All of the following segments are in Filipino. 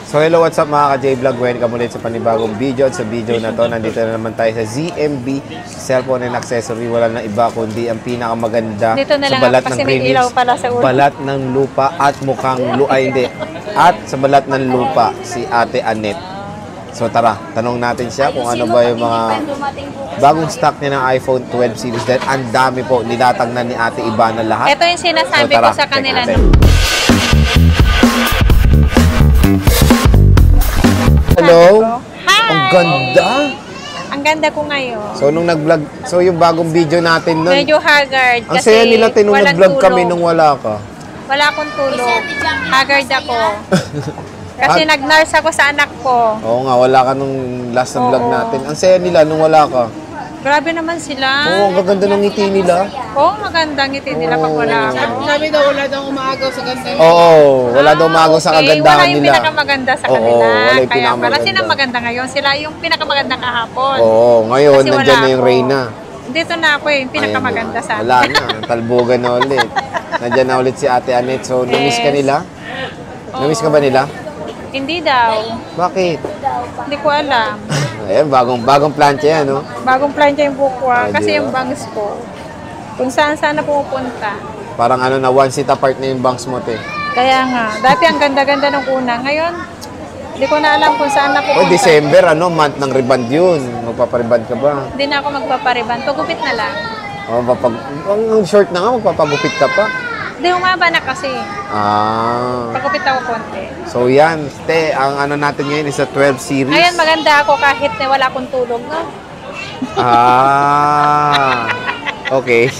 So hello, what's up mga ka-J-Vlog? Welcome ulit sa panibagong video. At sa video na to, nandito na naman tayo sa ZMB Cellphone and Accessory. Wala na iba kundi ang pinakamaganda sa balat ng premies, balat ng lupa at mukhang at sa balat ng lupa, si Ate Annette. So tara, tanong natin siya kung ano ba yung mga bagong stock niya ng iPhone 12 series. Dahil ang dami po, nilatag na ni Ate Ivana lahat. Ito yung sinasabi ko sa kanila. Hello? Hi! Ang ganda! Ang ganda ko ngayon. So, nung nag-vlog, so yung bagong video natin nun, medyo haggard. ang saya nila nung nag-vlog kami nung wala ka. Wala akong tulog. Haggard ako. Kasi nag-nurse ako sa anak ko. Oo nga, wala ka nung last na vlog natin. Ang saya nila nung wala ka. Grabe naman sila. Oo, ang gaganda ng ngiti nila. Oo, maganda ngiti nila pag wala ako. Sabi daw, wala daw umaagaw sa ganda nila. Oo, wala daw umaagaw sa kagandahan nila. Wala yung pinakamaganda sa kanila. Wala yung Kaya pala pinakamaganda. silang maganda ngayon. Sila yung pinakamaganda kahapon. Oo, ngayon, Kasi nandyan wala na yung ako. Reyna. Dito na ako yung pinakamaganda sa akin. Wala na, talbogan na ulit. Nandyan na ulit si Ate Annette. So, namiss ka nila? Namiss ka ba nila? Hindi daw. Bakit? Hindi ko alam. Ayan, bagong plancha yan, no? Bagong plancha yung buko kasi di ba? yung bangs ko. Kung saan na pumupunta. Parang ano na, one seat apart na yung bangs mo, te. Kaya nga, dati ang ganda-ganda nung una. Ngayon, hindi ko na alam kung saan na O, pupunta. December, ano, month ng rebound yun. Magpaparebound ka ba? Hindi na ako magpapariban. Pagupit na lang. O, ang short na nga, magpapagupit ka pa. Hindi, humaba na kasi. Ah. Pagupit ako konti. So, yan. Te, ang ano natin ngayon is a 12 series. Ngayon, maganda ako kahit na wala akong tulog, no? Ah. Okay.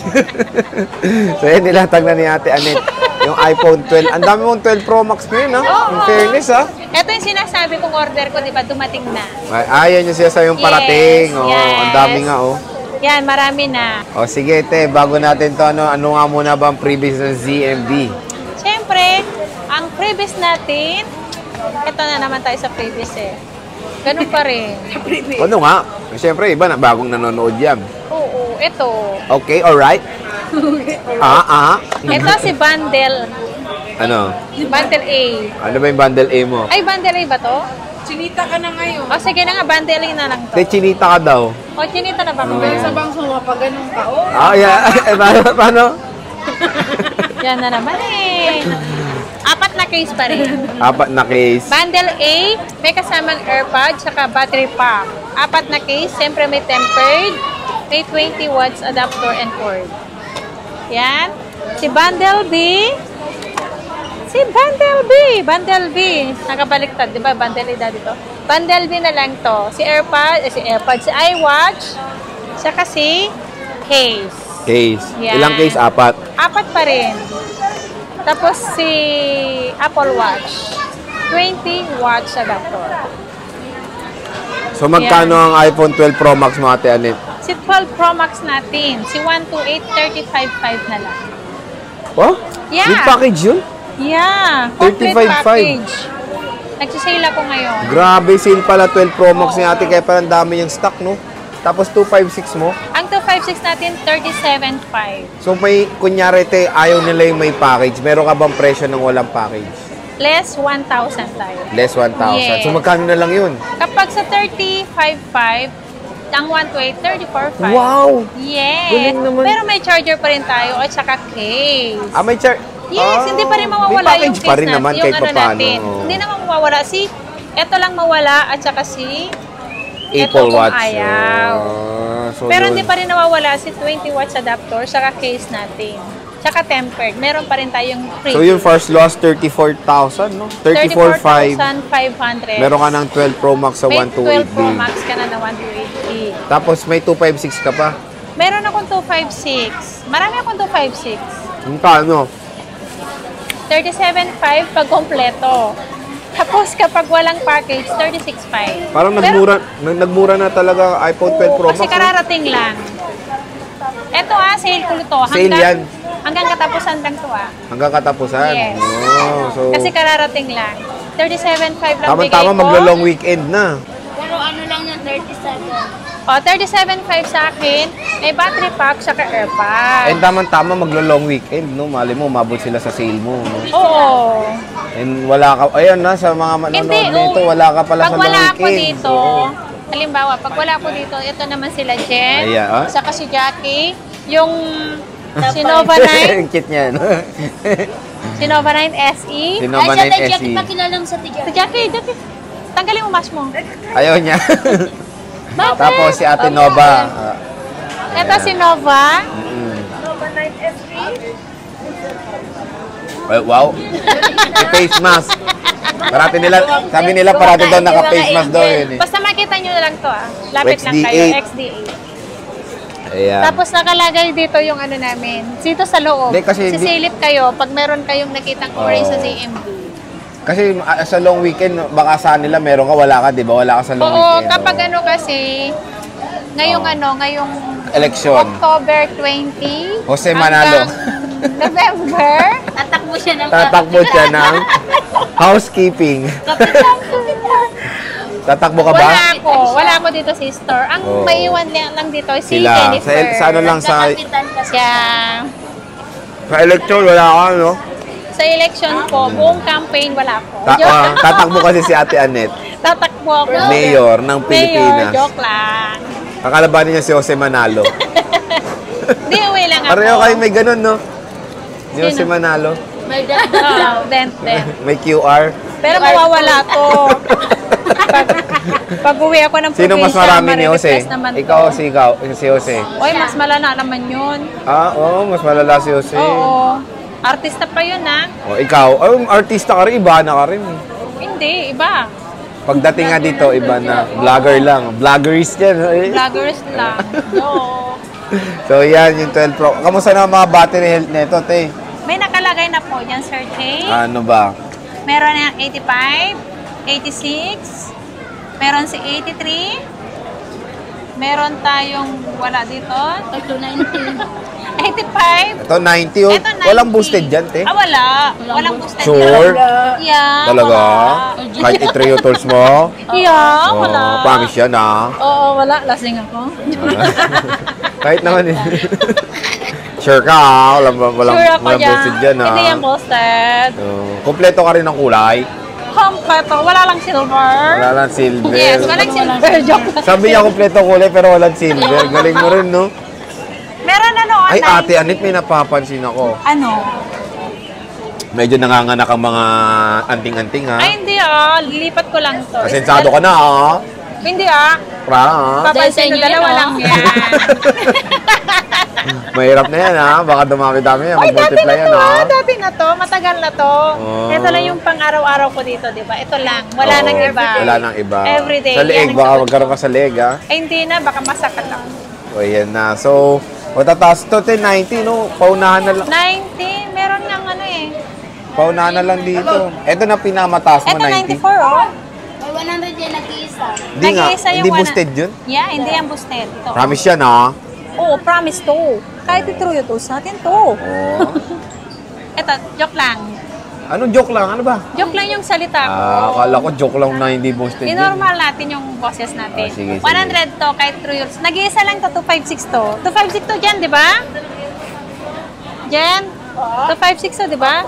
So, yan, nilatag na ni Ate Annette. Yung iPhone 12. Ang dami mong 12 Pro Max ngayon, ha? In fairness, ha? Ito yung sinasabi kong order ko, di ba? Dumating na. Ay, yan yung siya sa yung parating. Oh, yes. ang dami nga, oh. Yan, marami na. O, sige, te. Bago natin to, ano nga muna ba ang previous ng ZMB? Siyempre, ang previous natin, ito na naman tayo sa previous eh. Ganun pa rin. Ano nga? Siyempre, iba na bagong nanonood yan. Oo, ito. Okay, alright. Ito si Bundle. Ano? Bundle A. Ano ba yung bundle A mo? Ay, Bundle A ba to? Chinita ka na ngayon. O, sige na nga, Bundle A na lang to. Te, chinita ka daw. O, chinita na ba ako? Pero sa bangso mo, pag ganun ka, oh. Ah, yeah. Paano? Yan na naman eh. Apat na case pa rin. Apat na case. Bundle A, may kasamang AirPod, saka battery pack. Apat na case, siyempre may tempered, may 20 watts adapter and cord. Yan. Si Bundle B, Bundle B, nakabaliktad, di ba? Bundle A dito. Bundle B na lang to. Si AirPod, si iWatch, saka si case. Case. Yan. Ilang case? Apat. Apat pa rin. Tapos si Apple Watch, 20 watts adapter. So, magkano ang iPhone 12 Pro Max mo, Ate Annette? Si 12 Pro Max natin, si 128, 35.5 na lang. Oh? Yeah. With package yun? Yeah, complete 35.5. package. Nagsisale ako ngayon. Grabe, sale pala 12 Pro Max ni Ate, kaya parang dami yung stock, no? Tapos 256 mo? Ang 256 natin, 37.5. So, may, kunyari, te, ayaw nila yung may package. Meron ka bang presyo ng walang package? Less 1,000 tayo. Less 1,000. Yes. So, magkano na lang yun? Kapag sa 35.5, ang 128, 34.5. Wow! Yes. Galing naman. Pero may charger pa rin tayo at saka case. Ah, may Yes, hindi pa rin mawawala may yung package case pa rin natin. naman Yung kahit ano papaano. natin. Oh. Hindi naman mawawala. Ito lang mawala at saka si Apple ito Watch. kung ayaw. So Pero yun. hindi pa rin nawawala si 20 watts adapter saka case natin. Saka tempered. Meron pa rin tayong free. So yung first loss, 34,000, no? 34,500. 34,500. Meron ka ng 12 Pro Max sa May 128 12 Pro gig. Max ka na 128 gig. Tapos may 256 ka pa. Meron akong 256. Marami akong 256. Yung paano? 37.5 pag kompleto. Tapos kapag walang package, 36.5. Parang nagmura na talaga ang iPhone 12 Pro Max. Kasi no? kararating lang. Ito sale ko to. Sale yan. Hanggang katapusan lang to Hanggang katapusan? Yes. Oh, so, Kasi kararating lang. 37.5 lang bigay tama-tama ko. maglo-long weekend na. Pero ano lang yung 37. O, 37.5 sa akin. May battery pack, saka AirPods. And tama-tama maglo-long weekend, no? Mali mo, umabot sila sa sale mo, no? Oo. And wala ka, ayun na, sa mga manonood nito, wala ka pala sa pag long wala ako weekend. dito, halimbawa, pag wala ako dito, ito naman sila Jen, Ayan, ah? saka si Jackie, yung si Nova 9, Cute niya, no? si Nova 9 SE. Si Nova 9 SE. Pakilalang sa tiga. Si Jackie, tanggalin mo mask mo. Ayaw niya. Bakit? Tapos si Ate Nova. Ito si Nova. Nova 9 SE. Wow. Si face mask. Parati nila, sabi nila parati daw naka-face mask daw yun eh. Basta makita nyo na lang to Lapit lang kayo, XD8. Ayan. Tapos nakalagay dito yung ano namin. Dito sa loob. Hindi, kasi Sisilip kayo pag meron kayong nakitang orange sa ZMB. Kasi sa long weekend, baka saan nila meron ka, wala ka, di ba? Wala ka sa long Oo, weekend. kapag ano kasi, ngayong election. October 20. Jose Manalo. November. Tatakbo siya ng Tatakbo siya ng housekeeping. Tatakbo ka ba? Wala ako dito si store. Ang Oo. maiwan lang dito si Sila. Jennifer. Sa ano lang sa Kaya, election, wala ka, no? sa election po, buong campaign wala ko. Tatakbo kasi si Ate Annette, Tatakbo ako. mayor ng Pilipinas. Mayor, joke lang. Kakalabanin niya si Jose Manalo. Di, uwi lang ako. Pareho kayo may ganun, no? Si Jose Manalo. May dad. Oo, dent. May QR. Pero mawawala to. Pag uwi ako ng Sino mas probinsya, marami ni Jose? marirequest naman to. Ikaw o si Jose? Oy, mas malala naman yun. Oo, mas malala si Jose. Oo. Artista pa yun, ha? O, ikaw, artista ka rin, iba na ka rin. Hindi, iba. Pagdating nga dito, iba na. Vlogger lang. Vloggerist yan. Eh. Vloggers lang. No. So, yan, yung 12 Pro. Kamusta na ang mga battery health nito, te? May nakalagay na po dyan, Sir Jay. Ano ba? Meron na 85, 86, meron si 83, meron tayong wala dito, 85. Ito, 90. Oh. Ito, 90. Walang boosted dyan, te. Wala. Walang boosted. Sure? Yeah, Talaga? wala. Kahit i-trio tools mo? Yeah, wala. Promise yan, ha? Oo, wala. Lasing ako. Kahit naman, eh. Sure ka, ha? Walang Sure ako dyan. boosted dyan, ha? Hindi yan boosted. Kompleto ka rin ng kulay. Kompleto. Wala lang silver. Wala lang silver. Yes, walang silver. Joke lang. Sabi niya kompleto kulay pero walang silver. Galing mo rin, no? Meron ano Ay, online. Ate Annette, may napapansin ako. Ano? Medyo nanganganak ang mga anting-anting, ha? Ay, hindi Lilipat ko lang to. Pasensado ka na, ha? Hindi Pra, ha? Papansin nyo, dalawa lang yan. Mahirap na yan, ha? Baka dumami-dami yan. Oy, dati Mag-multiply na yan, to, ha? dati na to. Matagal na to. Oh. Ito lang yung pang-araw-araw ko dito, di ba? Ito lang. Wala Oo, nang iba. Wala nang iba. Everyday. Sa leeg, Yan ang baka sagot magkaroon ko. ka sa leeg, ha? Ay, hindi na. Baka masakit ako. O, yan na. So, matataas to, 90, no? Paunahan na lang. 90. Meron nga ano eh. Paunahan na lang dito. Ito na pinamataas mo, Ito 90. 94, oh. May 100 yan nag-iisa. Hindi nga, Nag-iisa yung hindi one- boosted yun. Yeah, hindi yan boosted. Ito. Promise yan, ha? Oo, promise to. Kahit i-true to sa atin to. Oo. Ito, joke lang. Anong joke lang? Ano ba? Joke lang yung salita ko. Akala ko joke lang na hindi boosted yun. I-normal natin yung boses natin. Ah, sige, sige. 100 to, kahit true yours. Nag-iisa lang to, 256 to. 256 to dyan, di ba? Jen? 256 to, di ba?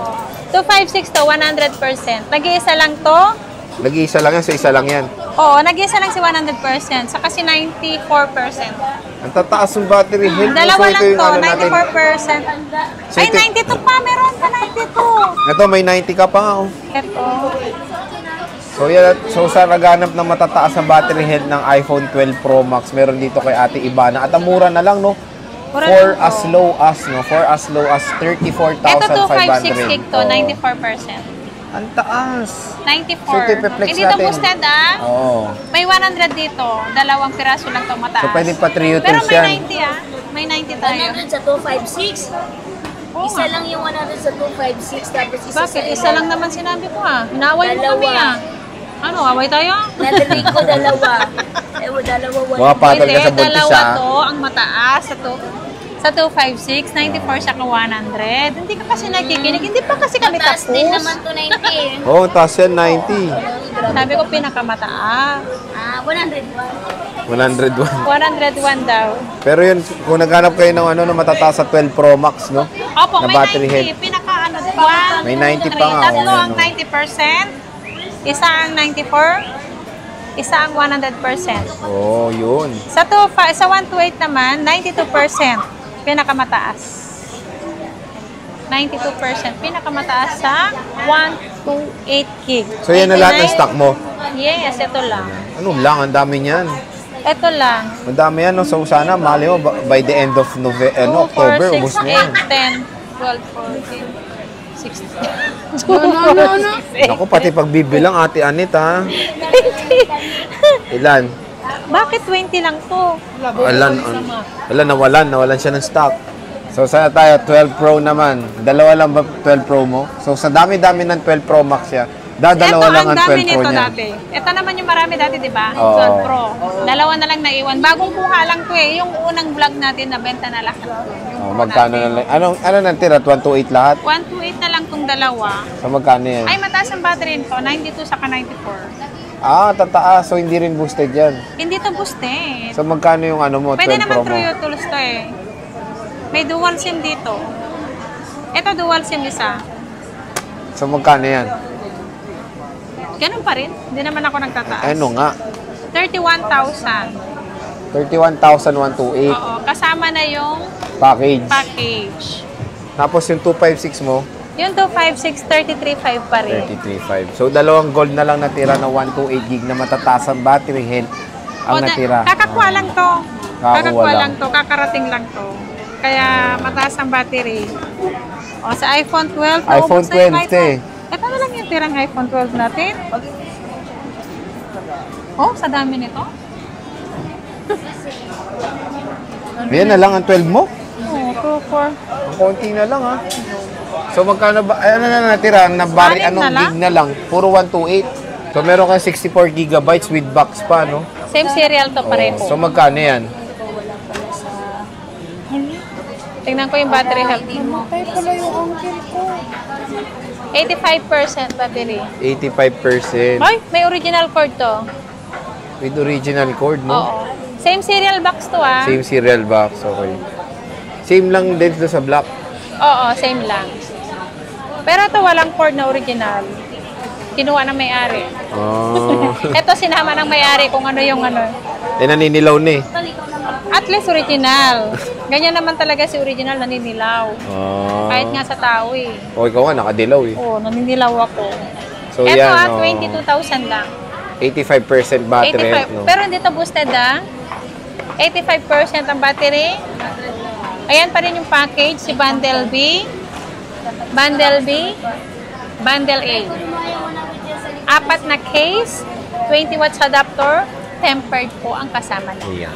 256 to, 100%. Nag-iisa lang to? Nag-iisa lang yan, sa isa lang yan. Oo, nag-iisa lang si 100%. Saka si 94%. Ang tataas ng battery health. Dalawa So, lang ito yung to, ano natin. 94%. So, Ay, ito- 92 pa, meron pa 92. Ito, may 90 ka pa nga, oh. Ito. So sa naghanap ng matataas na battery health ng iPhone 12 Pro Max, meron dito kay Ate Ibana. At ang mura na lang, no? Mura For lang to. as low as, no? For as low as 34,500. Ito 256 gig to, Oo. 94%. Ang taas. 94. So, ipiplex Hindi to natin. boosted, Oo. May 100 dito. Dalawang piraso lang to mataas. So, pwede pa trio Pero tools may yan. 90 May 90 tayo. 100 sa 256. Oo Isa nga. lang yung 100 sa 256 tapos isa Bakit? sa Isa lang naman sinabi ko Hinaway mo Dalawa. kami Ano, away tayo? Narinig ko dalawa. Dalawa. Mga patol ka sa buntis, dalawa ha? to ang mataas sa 256, 94 siya ka 100. Hindi ka kasi nakikinig. Hindi pa kasi kami Taas din tapos. naman to 90. Oo, taas yan, 90. Sabi ko pinakamataas. 101. 101. 101 daw. Pero yun, kung naghanap kayo ng ano, no, matataas sa 12 Pro Max, no? Opo, Na may battery 90. health. Pinaka ano, di ba? 1, May 2, 90 pa nga, 3. Tatlo oh, ang yan, 90%. Isa ang 94. Isa ang 100%. Oh, yun. Sa 128 naman, 92%. Pinakamataas. 92%. Pinakamataas sa 128 gig. So, yan na lahat ng stock mo? Yes, ito lang. Ano lang, ang dami niyan. Ito lang. Ang dami yan, no? So, sana, mali mo, by the end of October, 2, 4, ubos 6, na yan. 8, 10, 12, 14, 16. Ako, pati pagbibilang, Ate Anit, ha? Ilan? Bakit 20 lang to? Nawalan siya ng stock. So, sana tayo, 12 Pro naman. Dalawa lang ba 12 Pro mo? So, sa dami-dami ng 12 Pro Max siya. Dalawa lang ang 12 Pro niya. Dati. Ito naman yung marami dati, di ba? Oo. 12 Pro. Dalawa na lang naiwan. Bagong kuha lang to eh. Yung unang vlog natin, nabenta na lahat. Oh, magkano na lang? Ano natira? 128 lahat? 128 na lang tong dalawa. So, magkano yan? Ay, mataas ang battery nito. 92 saka 94. Ah, tataas. So, hindi rin boosted yan. Hindi to boosted. So, magkano yung ano mo, 12 Pwede naman Pro mo? True Tools to eh. May dual SIM dito. Ito dual SIM isa. So, magkano yan? Ganun pa rin. Hindi naman ako nagtataas. Ano nga? 31,000. 31,128 Oo. Kasama na yung package. package. Tapos yung 256 mo, Yung 256, 33,500 pa rin. 33.5. So, dalawang gold na lang natira na 128 gig na matataas ang battery health ang natira. Kakakuha lang to. Kakakuha lang to. Kakarating lang to. Kaya mataas ang battery. O, sa iPhone 12. iPhone naubos na yung 12, te. Ito na lang yung tirang iPhone 12 natin. Oh, sa dami nito. Yan na lang ang 12 mo? Oh, 2, 4. Ang konti na lang, ha? So, magkano ba? Ano na natira? Anim na lang? Gig na lang? Puro 128. So, meron kang 64 gigabytes with box pa, no? Same serial to pareho. So, magkano yan? Tingnan ko yung battery health mo. 85% battery. 85%. Ay, may original cord to. With original cord, no? Oo. Same serial box to ah. Same serial box, okay. Same lang din sa black. Oo, same lang. Pero ito walang cord na original. Kinuha ng may-ari. Oh. Ito sinama ng may-ari kung ano yung ano. Naninilaw na eh. At least original. Ganyan naman talaga si original, naninilaw. Kahit nga sa tao eh. O, ikaw nga, nakadilaw eh. Oo, naninilaw ako. So, Ito yan, 22,000 lang. 85% battery health, no? Pero hindi to boosted 85% ang battery. Ayan pa rin yung package, si Bundle B. Bundle B. Bundle A. 4 na case, 20 watts adapter, tempered po ang kasama niya. Ayan.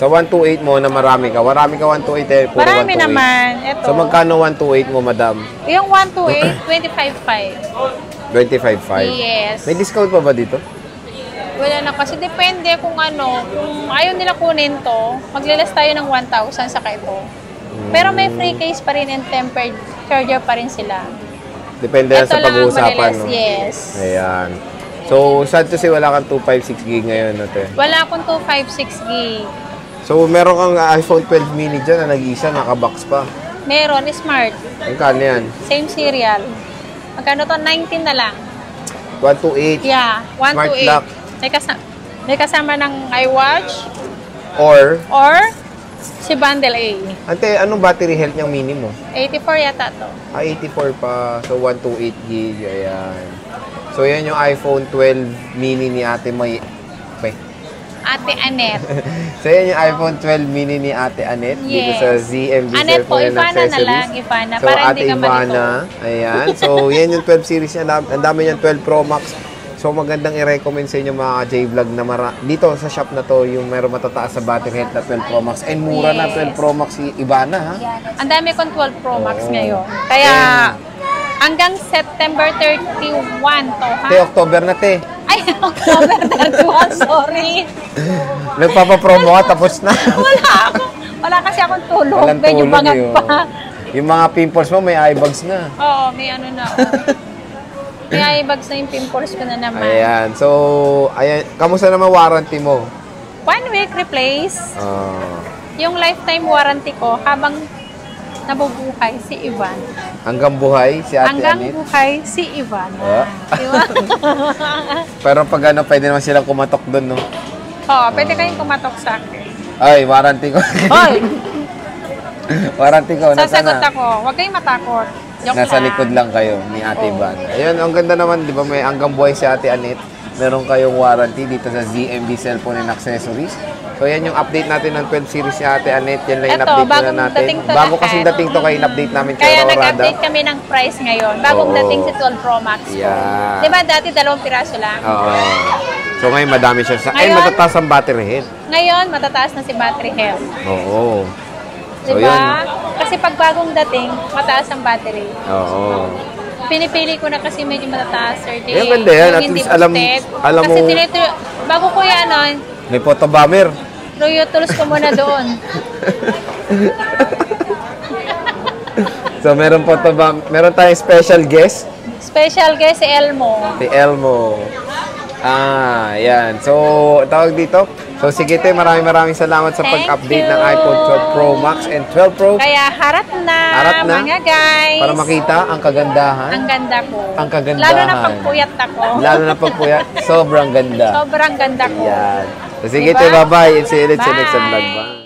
Sa 128 mo na marami ka 128 eh, puro Marami 128. naman. Ito. So magkano 128 mo, madam? Yung 128, 25.5. 25.5. Yes. May discount pa ba dito? Wala na kasi depende kung ano. Kung ayaw nila kunin to, maglilas tayo ng 1,000 sa ito. Pero may free case pa rin and tempered charger pa rin sila. Depende na Ito sa lang ang pag-uusapan, malilas, no? yes. Ayan. So, sad to say, wala kang 256 gig ngayon, ate. Wala akong 256 gig. So, meron kang iPhone 12 mini dyan na nag-isa, nakabox pa. Meron, smart. Magkano yan? Same serial. Magkano to? 19 na lang. 128. Yeah, Smart 128. lock. May kasama ng iWatch Or, or si Bundle A. ante, anong battery health niyang mini mo? 84 yata to. 84 pa. So, 128 gig. Ayan. So, yan yung iPhone 12 mini ni ate May. Ate Anet. So, yan yung iPhone 12 mini ni ate Anet. Dito Yes. sa ZMB Anet po, Cellphone and Ivana na Accessories. lang. Ivana. So, Para ate hindi ka Ivana. malito. Ayan. So, yan yung 12 series niya. Ang dami niyan 12 Pro Max. So, magandang i-recommend sa inyo mga J-Vlog na dito sa shop na to, yung meron matataas sa battery health na 12 Pro Max. And mura na 12 Pro Max si Ivana, ha? Ang dami kong 12 Pro Max Oo. ngayon. Kaya hanggang September 31 to, ha? Te, October na, te. Ay, October 31, sorry. Nagpapapromo ka, tapos na. Wala kasi akong tulog. Walang Medyo tulog bangag yun. pa. Yung mga pimples mo, may eye bags na. Oo, may ano na. May eye bags na yung pimples ko na naman. Ayan. So, ayan. Kamusta naman warranty mo? 1 week replace. Ah. Yung lifetime warranty ko, habang nabubuhay si Ivan. Hanggang buhay si Ate Hanggang Anit. buhay si Ivan. Ah. Diba? Pero pag ano, pwede naman silang kumatok doon, no? Oo, pwede kayong kumatok sa akin. Ay, warranty ko. Hoy! Warranty ko. Sasagot ako. Huwag kayong matakot. Joke Nasa lang. likod lang kayo ni Ate Oo. Van. Ayun, ang ganda naman, di ba? May hanggang buhay si Ate Anit. Meron kayong warranty dito sa ZMB Cellphone and Accessories. So, yan yung update natin ng 12 series ni Ate Anit. Yan lang yung Eto, update bagong na natin. dating to Bago lahat. kasing dating to kayo, in-update namin kay Kaya Rorada. nag-update kami ng price ngayon. Bagong Oo. dating si 12 Pro Max ko. Yeah. Di ba dati 2 piraso lang? Oo. So, ngayon madami siya. Ay, Ngayon- matataas ang battery health. Ngayon, matataas na si battery health. Oo. Di So, ba? yun. Kasi pag bagong dating, mataas ang battery. Oo. Pinipili ko na kasi medyo matataas, sir. Eh, ganda yan. Yung At hindi least alam kasi mo- bago ko yan, May photo bomber. Royo tools ko muna doon. So, meron tayong special guest. Special guest si Elmo. Si Elmo. Yan. So, tawag dito. So, sige, te, maraming salamat sa Thank pag-update you. ng iPhone 12 Pro Max and 12 Pro. Kaya harap na, Harap na. mga guys. Para makita ang kagandahan. Ang ganda ko. Ang kagandahan. Lalo na pagpuyat ako. Lalo na pagpuyat. Sobrang ganda. Sobrang ganda ko. Yan. So, sige, Diba? te, bye-bye. And see you ulit sa Bye. next vlog. Bye.